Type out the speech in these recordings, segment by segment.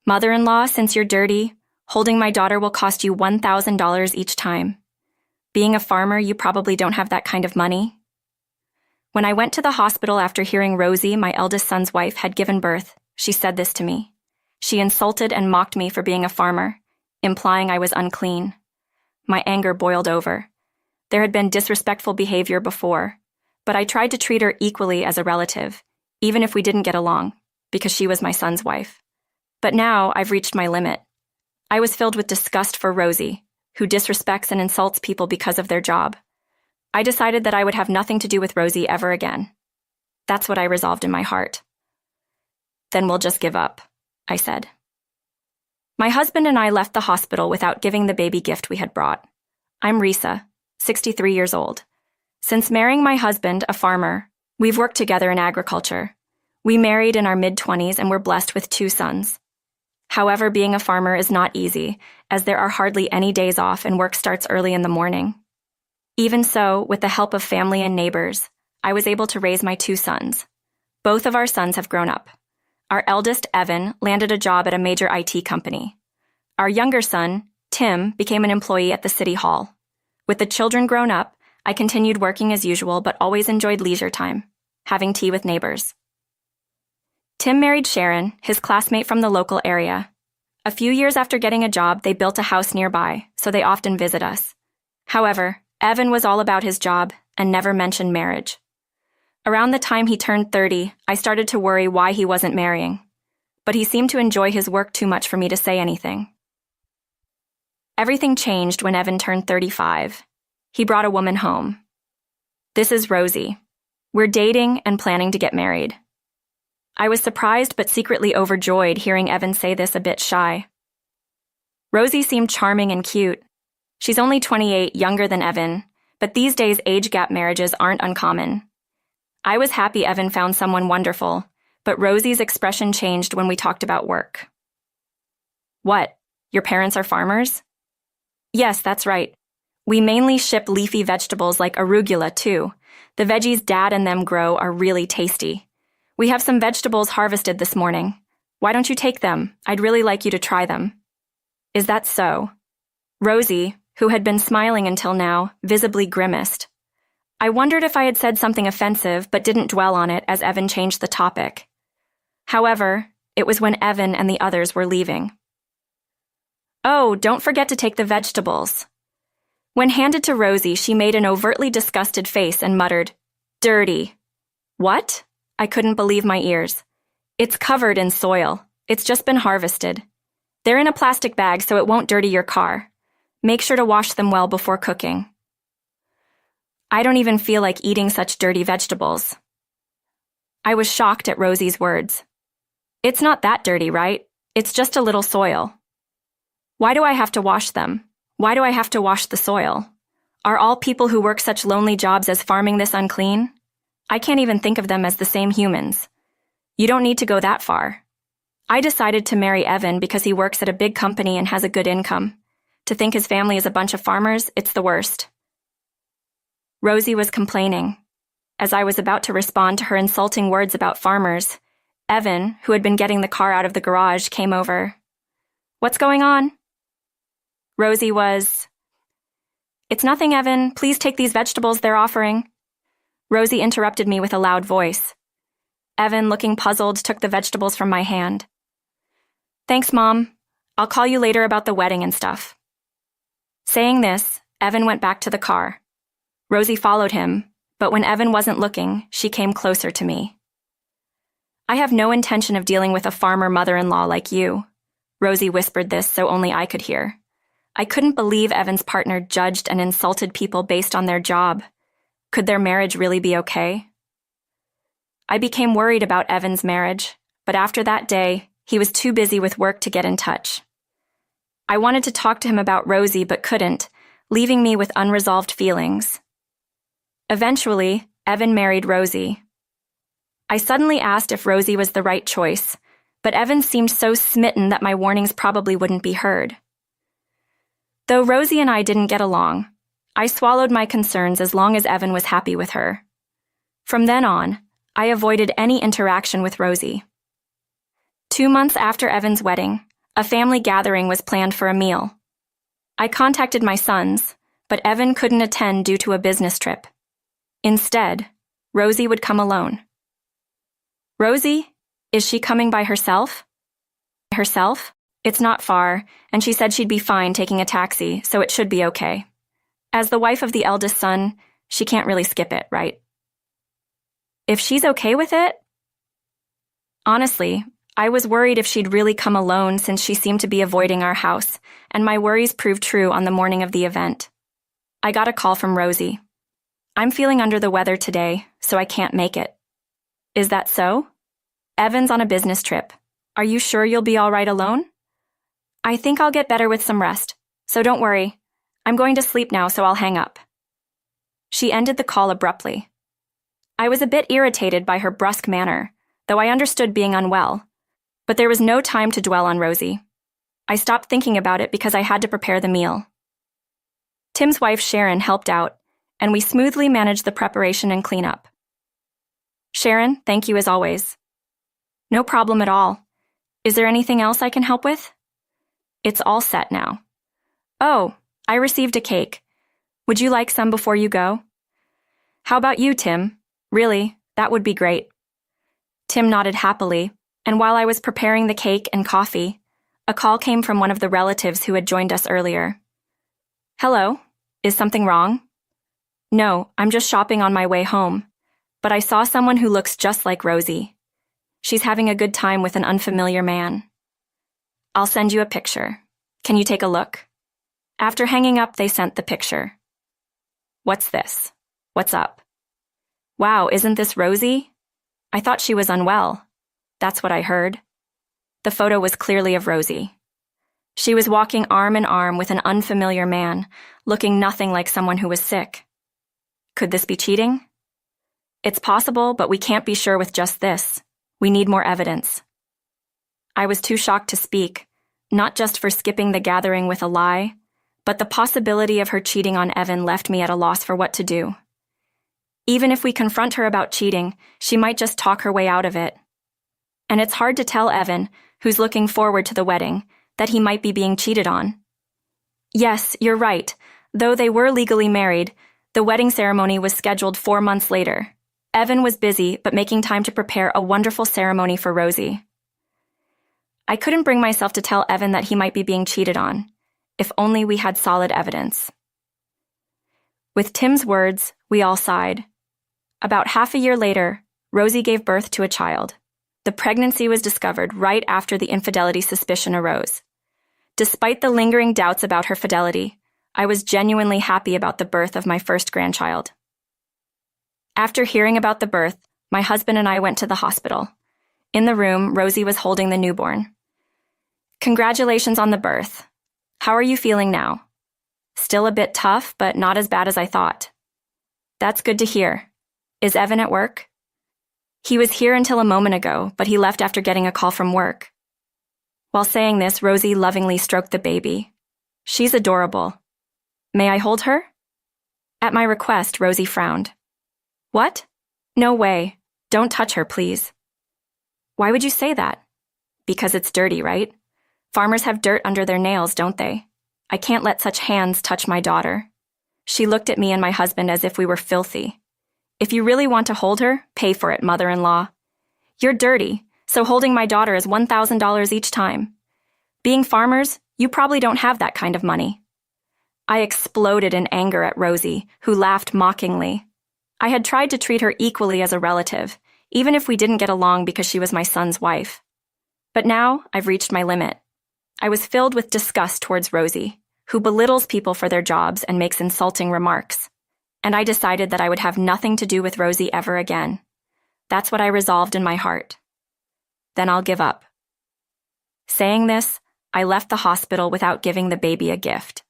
Mother-in-law, since you're dirty, holding my daughter will cost you $1,000 each time. Being a farmer, you probably don't have that kind of money. When I went to the hospital after hearing Rosie, my eldest son's wife, had given birth, she said this to me. She insulted and mocked me for being a farmer, implying I was unclean. My anger boiled over. There had been disrespectful behavior before, but I tried to treat her equally as a relative, even if we didn't get along, because she was my son's wife. But now I've reached my limit. I was filled with disgust for Rosie, who disrespects and insults people because of their job. I decided that I would have nothing to do with Rosie ever again. That's what I resolved in my heart. Then we'll just give up, I said. My husband and I left the hospital without giving the baby gift we had brought. I'm Risa, 63 years old. Since marrying my husband, a farmer, we've worked together in agriculture. We married in our mid-20s and were blessed with 2 sons. However, being a farmer is not easy, as there are hardly any days off and work starts early in the morning. Even so, with the help of family and neighbors, I was able to raise my 2 sons. Both of our sons have grown up. Our eldest, Evan, landed a job at a major IT company. Our younger son, Tim, became an employee at the city hall. With the children grown up, I continued working as usual but always enjoyed leisure time, having tea with neighbors. Tim married Sharon, his classmate from the local area. A few years after getting a job, they built a house nearby, so they often visit us. However, Evan was all about his job and never mentioned marriage. Around the time he turned 30, I started to worry why he wasn't marrying, but he seemed to enjoy his work too much for me to say anything. Everything changed when Evan turned 35. He brought a woman home. This is Rosie. We're dating and planning to get married. I was surprised but secretly overjoyed hearing Evan say this, a bit shy. Rosie seemed charming and cute. She's only 28, younger than Evan, but these days age gap marriages aren't uncommon. I was happy Evan found someone wonderful, but Rosie's expression changed when we talked about work. What? Your parents are farmers? Yes, that's right. We mainly ship leafy vegetables like arugula, too. The veggies Dad and them grow are really tasty. We have some vegetables harvested this morning. Why don't you take them? I'd really like you to try them. Is that so? Rosie, who had been smiling until now, visibly grimaced. I wondered if I had said something offensive, but didn't dwell on it as Evan changed the topic. However, it was when Evan and the others were leaving. Oh, don't forget to take the vegetables. When handed to Rosie, she made an overtly disgusted face and muttered, "Dirty." What? I couldn't believe my ears. It's covered in soil. It's just been harvested. They're in a plastic bag so it won't dirty your car. Make sure to wash them well before cooking. I don't even feel like eating such dirty vegetables. I was shocked at Rosie's words. It's not that dirty, right? It's just a little soil. Why do I have to wash them? Why do I have to wash the soil? Are all people who work such lonely jobs as farming this unclean? I can't even think of them as the same humans. You don't need to go that far. I decided to marry Evan because he works at a big company and has a good income. To think his family is a bunch of farmers, it's the worst. Rosie was complaining. As I was about to respond to her insulting words about farmers, Evan, who had been getting the car out of the garage, came over. What's going on? Rosie was, It's nothing, Evan. Please take these vegetables they're offering. Rosie interrupted me with a loud voice. Evan, looking puzzled, took the vegetables from my hand. Thanks, Mom. I'll call you later about the wedding and stuff. Saying this, Evan went back to the car. Rosie followed him, but when Evan wasn't looking, she came closer to me. I have no intention of dealing with a farmer mother-in-law like you. Rosie whispered this so only I could hear. I couldn't believe Evan's partner judged and insulted people based on their job. Could their marriage really be okay? I became worried about Evan's marriage, but after that day, he was too busy with work to get in touch. I wanted to talk to him about Rosie but couldn't, leaving me with unresolved feelings. Eventually, Evan married Rosie. I suddenly asked if Rosie was the right choice, but Evan seemed so smitten that my warnings probably wouldn't be heard. Though Rosie and I didn't get along, I swallowed my concerns as long as Evan was happy with her. From then on, I avoided any interaction with Rosie. 2 months after Evan's wedding, A family gathering was planned for a meal. I contacted my sons, but Evan couldn't attend due to a business trip. Instead, Rosie would come alone. Rosie? Is she coming by herself? Herself? It's not far, and she said she'd be fine taking a taxi, so it should be okay. As the wife of the eldest son, she can't really skip it, right? If she's okay with it? Honestly, I was worried if she'd really come alone since she seemed to be avoiding our house, and my worries proved true on the morning of the event. I got a call from Rosie. I'm feeling under the weather today, so I can't make it. Is that so? Evan's on a business trip. Are you sure you'll be all right alone? I think I'll get better with some rest, so don't worry. I'm going to sleep now, so I'll hang up. She ended the call abruptly. I was a bit irritated by her brusque manner, though I understood being unwell. But there was no time to dwell on Rosie. I stopped thinking about it because I had to prepare the meal. Tim's wife Sharon helped out, and we smoothly managed the preparation and cleanup. Sharon, thank you as always. No problem at all. Is there anything else I can help with? It's all set now. Oh, I received a cake. Would you like some before you go? How about you, Tim? Really, that would be great. Tim nodded happily, and while I was preparing the cake and coffee, a call came from one of the relatives who had joined us earlier. Hello, is something wrong? No, I'm just shopping on my way home, but I saw someone who looks just like Rosie. She's having a good time with an unfamiliar man. I'll send you a picture. Can you take a look? After hanging up, they sent the picture. What's this? What's up? Wow, isn't this Rosie? I thought she was unwell. That's what I heard. The photo was clearly of Rosie. She was walking arm in arm with an unfamiliar man, looking nothing like someone who was sick. Could this be cheating? It's possible, but we can't be sure with just this. We need more evidence. I was too shocked to speak, not just for skipping the gathering with a lie, but the possibility of her cheating on Evan left me at a loss for what to do. Even if we confront her about cheating, she might just talk her way out of it. And it's hard to tell Evan, who's looking forward to the wedding, that he might be being cheated on. Yes, you're right. Though they were legally married, the wedding ceremony was scheduled 4 months later. Evan was busy, but making time to prepare a wonderful ceremony for Rosie. I couldn't bring myself to tell Evan that he might be being cheated on. If only we had solid evidence. With Tim's words, we all sighed. About half a year later, Rosie gave birth to a child. The pregnancy was discovered right after the infidelity suspicion arose. Despite the lingering doubts about her fidelity, I was genuinely happy about the birth of my first grandchild. After hearing about the birth, my husband and I went to the hospital. In the room, Rosie was holding the newborn. Congratulations on the birth. How are you feeling now? Still a bit tough, but not as bad as I thought. That's good to hear. Is Evan at work? He was here until a moment ago, but he left after getting a call from work. While saying this, Rosie lovingly stroked the baby. She's adorable. May I hold her? At my request, Rosie frowned. What? No way. Don't touch her, please. Why would you say that? Because it's dirty, right? Farmers have dirt under their nails, don't they? I can't let such hands touch my daughter. She looked at me and my husband as if we were filthy. If you really want to hold her, pay for it, mother-in-law. You're dirty, so holding my daughter is $1,000 each time. Being farmers, you probably don't have that kind of money. I exploded in anger at Rosie, who laughed mockingly. I had tried to treat her equally as a relative, even if we didn't get along because she was my son's wife. But now I've reached my limit. I was filled with disgust towards Rosie, who belittles people for their jobs and makes insulting remarks. And I decided that I would have nothing to do with Rosie ever again. That's what I resolved in my heart. Then I'll give up. Saying this, I left the hospital without giving the baby a gift.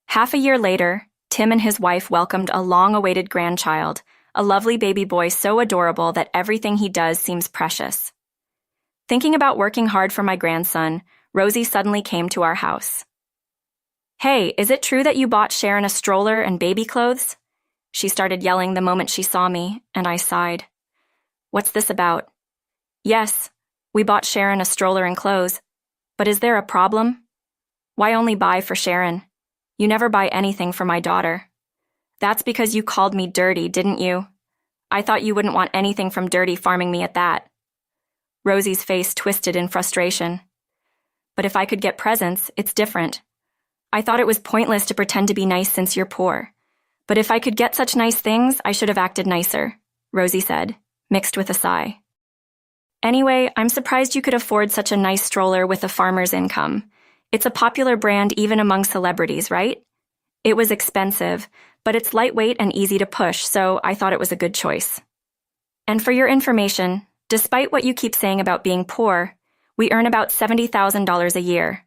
Half a year later, Tim and his wife welcomed a long-awaited grandchild, a lovely baby boy so adorable that everything he does seems precious. Thinking about working hard for my grandson, Rosie suddenly came to our house. Hey, is it true that you bought Sharon a stroller and baby clothes? She started yelling the moment she saw me, and I sighed. What's this about? Yes, we bought Sharon a stroller and clothes. But is there a problem? Why only buy for Sharon? You never buy anything for my daughter. That's because you called me dirty, didn't you? I thought you wouldn't want anything from Dirty farming me at that. Rosie's face twisted in frustration. But if I could get presents, it's different. I thought it was pointless to pretend to be nice since you're poor. But if I could get such nice things, I should have acted nicer, Rosie said, mixed with a sigh. Anyway, I'm surprised you could afford such a nice stroller with a farmer's income. It's a popular brand even among celebrities, right? It was expensive, but it's lightweight and easy to push, so I thought it was a good choice. And for your information, despite what you keep saying about being poor, we earn about $70,000 a year.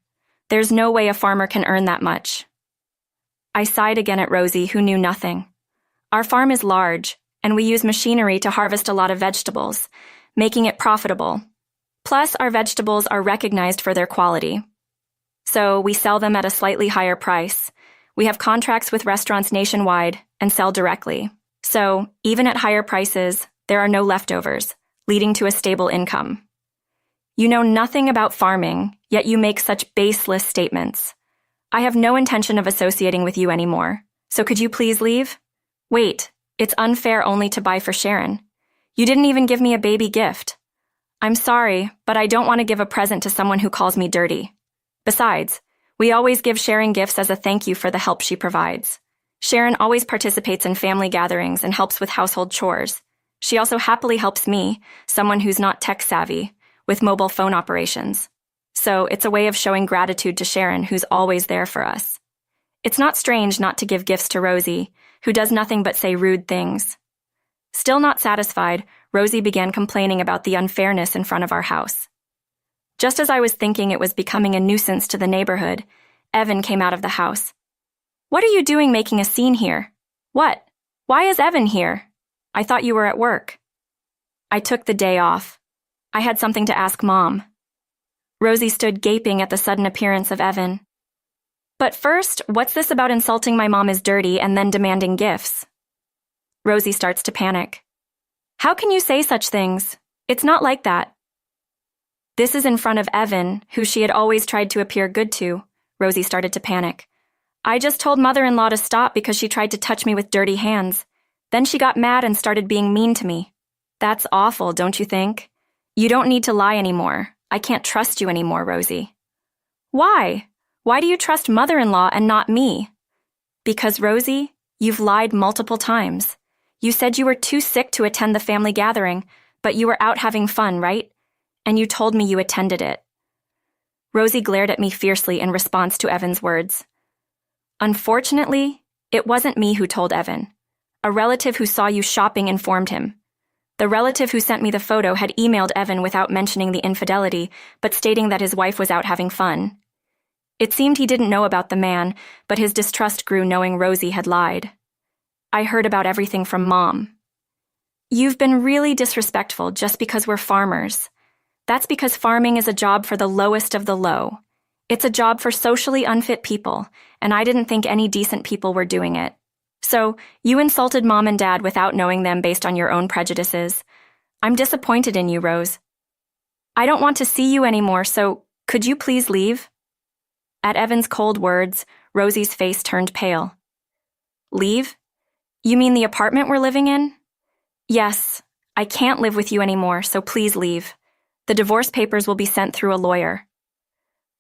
There's no way a farmer can earn that much. I sighed again at Rosie, who knew nothing. Our farm is large, and we use machinery to harvest a lot of vegetables, making it profitable. Plus, our vegetables are recognized for their quality. So we sell them at a slightly higher price. We have contracts with restaurants nationwide and sell directly. So, even at higher prices, there are no leftovers, leading to a stable income. You know nothing about farming, yet you make such baseless statements. I have no intention of associating with you anymore, so could you please leave? Wait, it's unfair only to buy for Sharon. You didn't even give me a baby gift. I'm sorry, but I don't want to give a present to someone who calls me dirty. Besides, we always give Sharon gifts as a thank you for the help she provides. Sharon always participates in family gatherings and helps with household chores. She also happily helps me, someone who's not tech-savvy, with mobile phone operations. So it's a way of showing gratitude to Sharon, who's always there for us. It's not strange not to give gifts to Rosie, who does nothing but say rude things. Still not satisfied, Rosie began complaining about the unfairness in front of our house. Just as I was thinking it was becoming a nuisance to the neighborhood, Evan came out of the house. What are you doing making a scene here? What? Why is Evan here? I thought you were at work. I took the day off. I had something to ask Mom. Rosie stood gaping at the sudden appearance of Evan. But first, what's this about insulting my mom as dirty and then demanding gifts? Rosie starts to panic. How can you say such things? It's not like that. This is in front of Evan, who she had always tried to appear good to. Rosie started to panic. I just told mother-in-law to stop because she tried to touch me with dirty hands. Then she got mad and started being mean to me. That's awful, don't you think? You don't need to lie anymore. I can't trust you anymore, Rosie. Why? Why do you trust mother-in-law and not me? Because, Rosie, you've lied multiple times. You said you were too sick to attend the family gathering, but you were out having fun, right? And you told me you attended it. Rosie glared at me fiercely in response to Evan's words. Unfortunately, it wasn't me who told Evan. A relative who saw you shopping informed him. The relative who sent me the photo had emailed Evan without mentioning the infidelity, but stating that his wife was out having fun. It seemed he didn't know about the man, but his distrust grew knowing Rosie had lied. I heard about everything from Mom. You've been really disrespectful just because we're farmers. That's because farming is a job for the lowest of the low. It's a job for socially unfit people, and I didn't think any decent people were doing it. So, you insulted Mom and Dad without knowing them based on your own prejudices. I'm disappointed in you, Rose. I don't want to see you anymore, so could you please leave? At Evan's cold words, Rosie's face turned pale. Leave? You mean the apartment we're living in? Yes, I can't live with you anymore, so please leave. The divorce papers will be sent through a lawyer.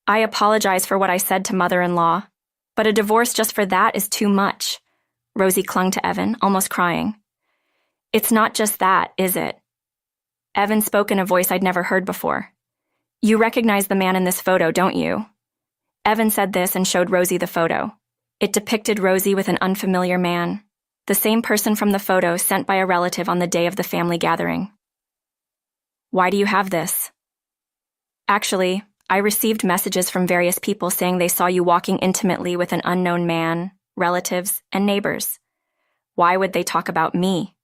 I apologize for what I said to mother-in-law, but a divorce just for that is too much. Rosie clung to Evan, almost crying. It's not just that, is it? Evan spoke in a voice I'd never heard before. You recognize the man in this photo, don't you? Evan said this and showed Rosie the photo. It depicted Rosie with an unfamiliar man, the same person from the photo sent by a relative on the day of the family gathering. Why do you have this? Actually, I received messages from various people saying they saw you walking intimately with an unknown man, relatives, and neighbors. Why would they talk about me?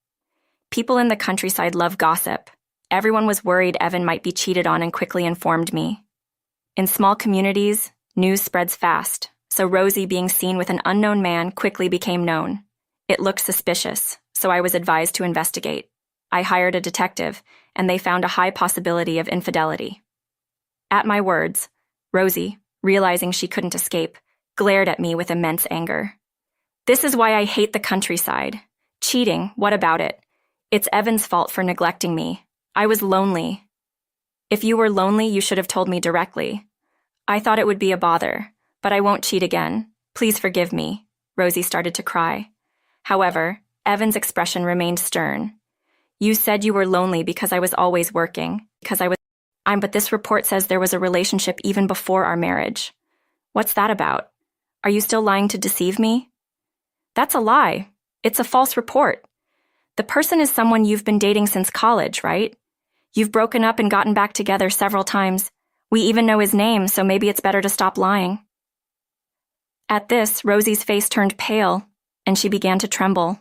People in the countryside love gossip. Everyone was worried Evan might be cheated on and quickly informed me. In small communities, news spreads fast, so Rosie being seen with an unknown man quickly became known. It looked suspicious, so I was advised to investigate. I hired a detective, and they found a high possibility of infidelity. At my words, Rosie, realizing she couldn't escape, glared at me with immense anger. This is why I hate the countryside. Cheating, what about it? It's Evan's fault for neglecting me. I was lonely. If you were lonely, you should have told me directly. I thought it would be a bother, but I won't cheat again. Please forgive me. Rosie started to cry. However, Evan's expression remained stern. You said you were lonely because I was always working, but this report says there was a relationship even before our marriage. What's that about? Are you still lying to deceive me? That's a lie. It's a false report. The person is someone you've been dating since college, right? You've broken up and gotten back together several times. We even know his name, so maybe it's better to stop lying. At this, Rosie's face turned pale, and she began to tremble.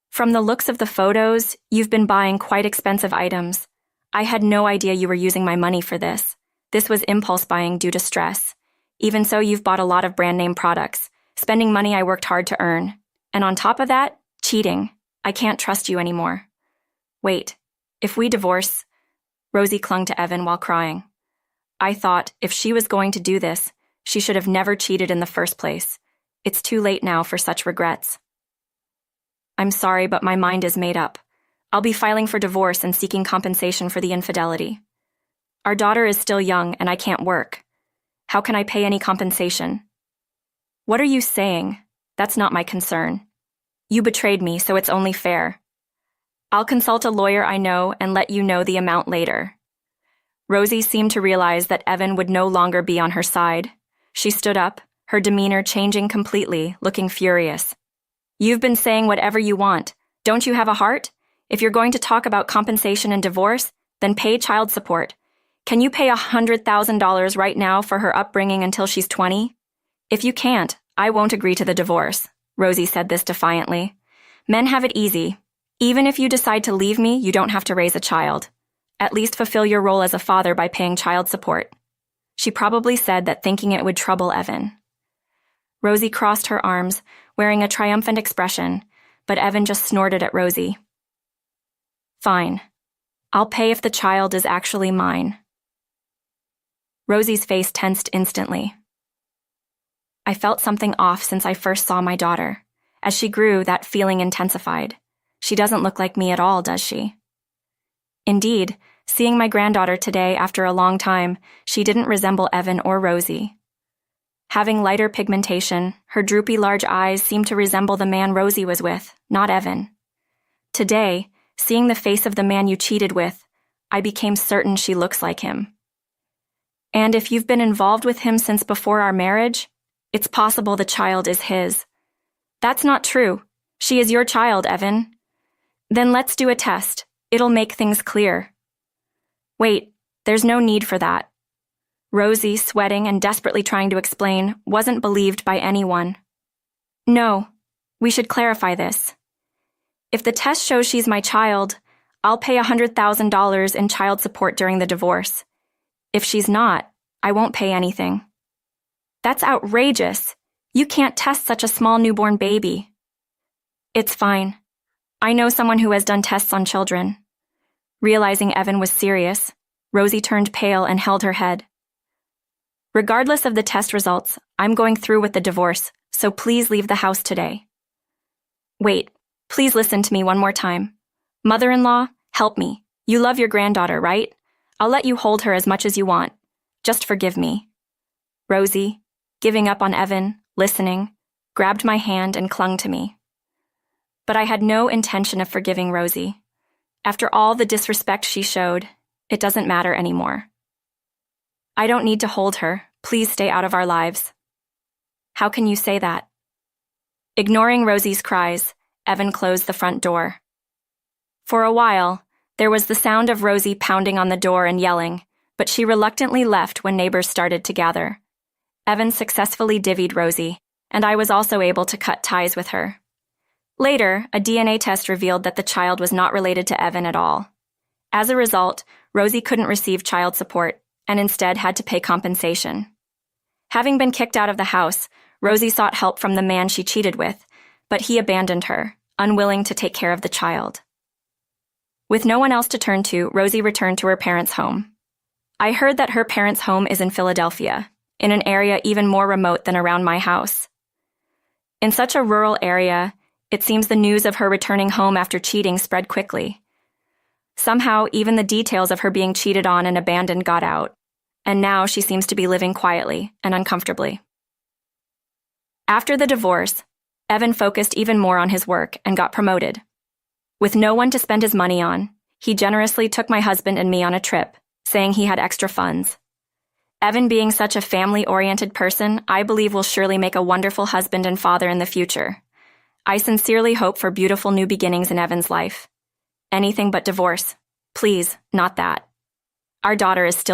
From the looks of the photos, you've been buying quite expensive items. I had no idea you were using my money for this. This was impulse buying due to stress. Even so, you've bought a lot of brand name products, spending money I worked hard to earn. And on top of that, cheating. I can't trust you anymore. Wait, if we divorce... Rosie clung to Evan while crying. I thought, if she was going to do this, she should have never cheated in the first place. It's too late now for such regrets. I'm sorry, but my mind is made up. I'll be filing for divorce and seeking compensation for the infidelity. Our daughter is still young and I can't work. How can I pay any compensation? What are you saying? That's not my concern. You betrayed me, so it's only fair. I'll consult a lawyer I know and let you know the amount later. Rosie seemed to realize that Evan would no longer be on her side. She stood up, her demeanor changing completely, looking furious. You've been saying whatever you want. Don't you have a heart? If you're going to talk about compensation and divorce, then pay child support. Can you pay $100,000 right now for her upbringing until she's 20? If you can't, I won't agree to the divorce. Rosie said this defiantly. Men have it easy. Even if you decide to leave me, you don't have to raise a child. At least fulfill your role as a father by paying child support. She probably said that thinking it would trouble Evan. Rosie crossed her arms, wearing a triumphant expression, but Evan just snorted at Rosie. Fine. I'll pay if the child is actually mine. Rosie's face tensed instantly. I felt something off since I first saw my daughter. As she grew, that feeling intensified. She doesn't look like me at all, does she? Indeed, seeing my granddaughter today after a long time, she didn't resemble Evan or Rosie. Having lighter pigmentation, her droopy large eyes seemed to resemble the man Rosie was with, not Evan. Today, seeing the face of the man you cheated with, I became certain she looks like him. And if you've been involved with him since before our marriage, it's possible the child is his. That's not true. She is your child, Evan. Then let's do a test. It'll make things clear. Wait, there's no need for that. Rosie, sweating and desperately trying to explain, wasn't believed by anyone. No, we should clarify this. If the test shows she's my child, I'll pay $100,000 in child support during the divorce. If she's not, I won't pay anything. That's outrageous. You can't test such a small newborn baby. It's fine. I know someone who has done tests on children. Realizing Evan was serious, Rosie turned pale and held her head. Regardless of the test results, I'm going through with the divorce, so please leave the house today. Wait, please listen to me one more time. Mother-in-law, help me. You love your granddaughter, right? I'll let you hold her as much as you want. Just forgive me. Rosie, giving up on Evan, listening, grabbed my hand and clung to me. But I had no intention of forgiving Rosie. After all the disrespect she showed, it doesn't matter anymore. I don't need to hold her. Please stay out of our lives. How can you say that? Ignoring Rosie's cries, Evan closed the front door. For a while, there was the sound of Rosie pounding on the door and yelling, but she reluctantly left when neighbors started to gather. Evan successfully divvied Rosie, and I was also able to cut ties with her. Later, a DNA test revealed that the child was not related to Evan at all. As a result, Rosie couldn't receive child support and instead had to pay compensation. Having been kicked out of the house, Rosie sought help from the man she cheated with, but he abandoned her, unwilling to take care of the child. With no one else to turn to, Rosie returned to her parents' home. I heard that her parents' home is in Philadelphia, in an area even more remote than around my house. In such a rural area, it seems the news of her returning home after cheating spread quickly. Somehow, even the details of her being cheated on and abandoned got out, and now she seems to be living quietly and uncomfortably. After the divorce, Evan focused even more on his work and got promoted. With no one to spend his money on, he generously took my husband and me on a trip, saying he had extra funds. Evan, being such a family-oriented person, I believe will surely make a wonderful husband and father in the future. I sincerely hope for beautiful new beginnings in Evan's life. Anything but divorce. Please, not that. Our daughter is still